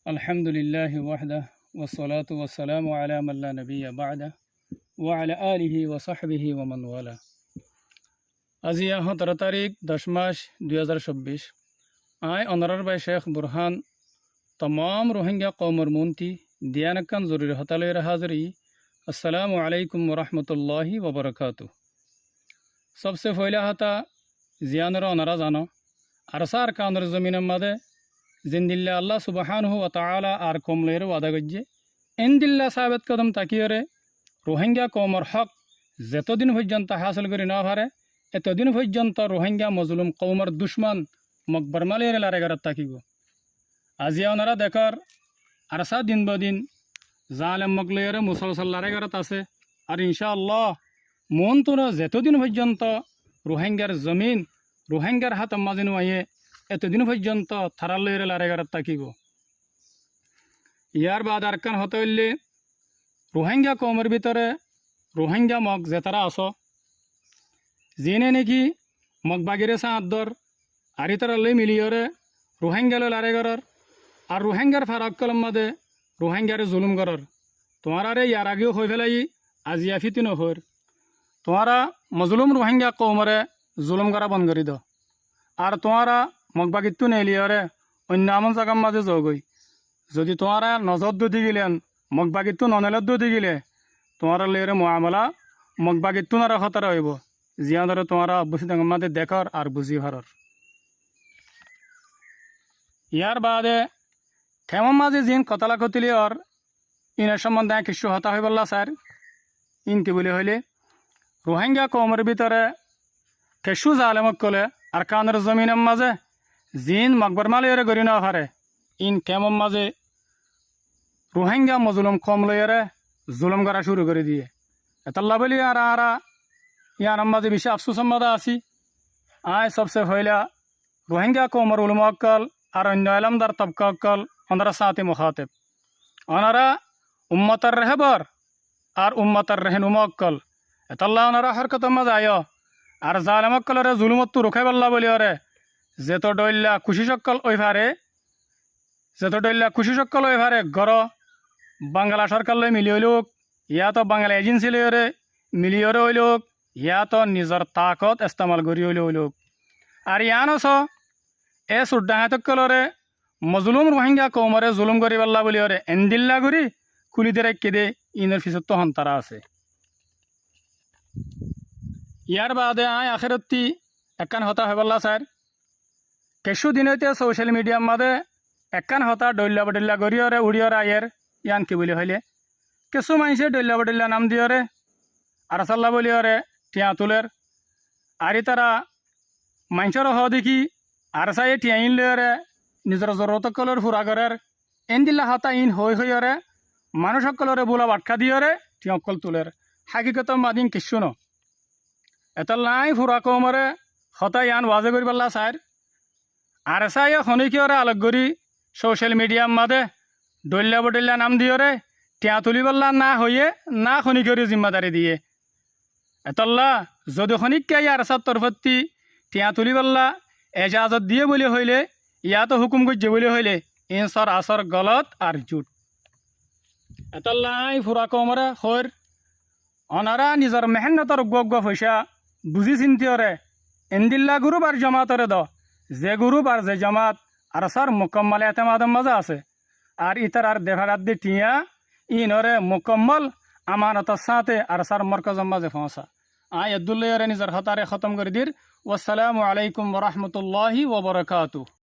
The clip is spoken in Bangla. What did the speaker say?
আলহামদুলিল্লাহি ওয়াহদাহু ওয়াসসালাতু ওয়াসসালামু আলা মান লা নাবিয়্যা বা'দা ওয়া আলা আলিহি ওয়া সাহবিহি ওয়া মান ওয়ালা। আজি 17 তারিখ 10 মাস 2024 আয় অনারার বাই শেখ বুরহান तमाम रोहिंग्या कौमर मुंती दियानकान जरूरी हताले हाजरी अस्सलामु अलैकुम व रहमतुल्लाहि व बरकातुहू। सबसे पहले हता जियानर अनारा जानो अरसार कानर जमीन मदे जिंदिल्ला अल्लाह सुबहानहु व तआला आर कौमलेर वादा गज्जे इंदिल्ला साबित कदम ताकियरे रोहिंग्या कौमर हक যতদিন পর্যন্ত হাসিল করি না পারে এতদিন পর্যন্ত রোহিঙ্গা মজলুম কৌমর দুশ্মন মকবর মালিয়ারে লারেগার তাকিব। আজি ওনারা দেখার আরসা দিন বদিন জালেম মকলিয়ারে মুসলসল লারেগারত আছে আর ইনশাআল্লাহ মন তোরা যতদিন পর্যন্ত রোহিঙ্গার জমিন রোহিঙ্গার হাত মাজিন আইয়ে এতদিন পর্যন্ত থারালয়ের লারেগারত তাকিব। ইয়ার বাদ আরকান হতে হইলে রোহিঙ্গা কৌমের ভিতরে রোহিঙ্গা মগ যেতারা আস যিনি নাকি মগ বাগিরে সাঁদর আরি তারা লই মিলিয়রে রোহিঙ্গালে লারেগারর আর রোহিঙ্গার ফারাক কলম মাদে রোহিঙ্গারে জুলুম করর তোমারে ইয়ার আগেও হয়ে ফেলাই আজিয়া ফিতিন হর তোমারা মজলুম রোহিঙ্গা কৌমরে জুলুম করা বন্ধ করে দাও আর তোমারা মগবাগিত্তু নেলিয়রে অন্য আমন জাগার মাঝে যোগই যদি তোমারা নজর দি গেলেন মগবাগিত্তু ননেলত দি গেলে তোমারা লেরে মুআমালা মগবাগিত্তু না খতরা হইব জিয়াদরে তোমারা অবশ্যই তাঙ্গর মাঝে দেখার আর বুঝি ভারর। ইয়ার বাদে কেমন মাঝে জিন কতলা কতিলি আর ইনের সম্বন্ধে কিছু হতা হয়ে বললা স্যার ইনকি বলে হইলে রোহিঙ্গা কৌমের ভিতরে কেশু জালেমক কলে আর কানের জমিনের মাঝে জিন মকবর মালিয়ারে গড়ি না পারে ইন কেমন মাঝে রোহিঙ্গা মজলুম কম লইয়ারে জুলুম করা শুরু করে দিয়ে এতাল্লা বলি আর আরা ইয়ার মাঝে বেশি আফসোসের মধ্যে আছি। আয় সবসে হইলা রোহিঙ্গা কৌমর উলমা অক্কল আর অন্য এলামদার তবকা অক্কল ওনারা সাথে মুখাতেব ওনারা উম্মতার রেহবর আর উম্মতার রেহনুমা অক্কল এতাল্লা ওনারা হরকতের মাঝে আয় আর জালেম অক্কলরে জুলুমত্তু রুখে বললা বলি ওরে যেত ডইল্লা খুশি সকল ওই ফারে যেত ডইল্লা খুশি সকল ওই ফারে গড় বাংলা সরকার লই মিলিয়ে লোক ইয়া তো বাংলা এজেন্সি লইরে মিলিয়রে ওই লোক ইয়া তো নিজের তাকত ইস্তেমাল করি হইলে ওই লোক আর ইয়ান স এ সুড্ডাহাতকলরে মজলুম রোহিঙ্গা কৌমরে জুলুম করি পাল্লা বলি ওরে এন্দিল্লা করি কুলিদের কেদে ইনের ফিসত তো হন্তারা আছে। ইয়ার বাদে আয় আখেরতি একান হতা হয়ে পাল্লা স্যার কিছু দিনতে সোশ্যাল মিডিয়ার মাঝে একান হতা ডল্লা বডল্লা গড়িয়রে উড়িয়রে আয়ের ইয়ান কি বলি হইলে কিছু মানুষে ডল্লা বডল্লা নাম দিয়রে আর সাল্লা বলিয়রে টিয়া তুলের আরি তারা মানুষের হ দেখি আর চাই টিয়া ইন লয়রে নিজের জরুরত কলর ফুরা করার এন দিল্লা হতা ইন হই হইরে মানুষ সকলরে বোলা বাটকা দিয়রে টিয়া অকল তুলের হাকিকত মাদিন কিছু ন এতাল নাই ফুরা কমরে হতা ইয়ান ওয়াজে করি পাল্লা স্যার আর চাই খনিকিয়রে আলোক করি সোশ্যাল মিডিয়ার মাঝে ডল্লা বডল্লা নাম দিয়রে টিয়া তুলি পাল্লা না হইয়ে না খনিকিয়রে জিম্মাদারি দিয়ে এতল্লা যদি খনিককে ইয়ার সাত তরফতি টিয়া তুলি পাল্লা এজাজত দিয়ে বলে হইলে ইয়াতো হুকুম করছে বলে হইলে ইনসর আসর গলত আর জুট এতল্লাই ফুরা কমরে হর অনারা নিজের মেহনতর গগ পয়সা বুঝি চিন্তিয়রে এন্দিল্লা গ্রুপ আর জমাতরে দ যে গ্রুপ আর যে জমাত আর সার মুকম্মল এতেমাদম মাঝে আছে আর ইতার আর দেভারাত দি টিয়া ইনরে মুকম্মল আমানতের সাথে আর সার মরকজম মাঝে পৌঁছা। আয় আব্দুল্লাহ নিজের হতারে খতম করে দির। ওয়াসসালামু আলাইকুম ওয়া রাহমাতুল্লাহি ওয়া বারাকাতুহু।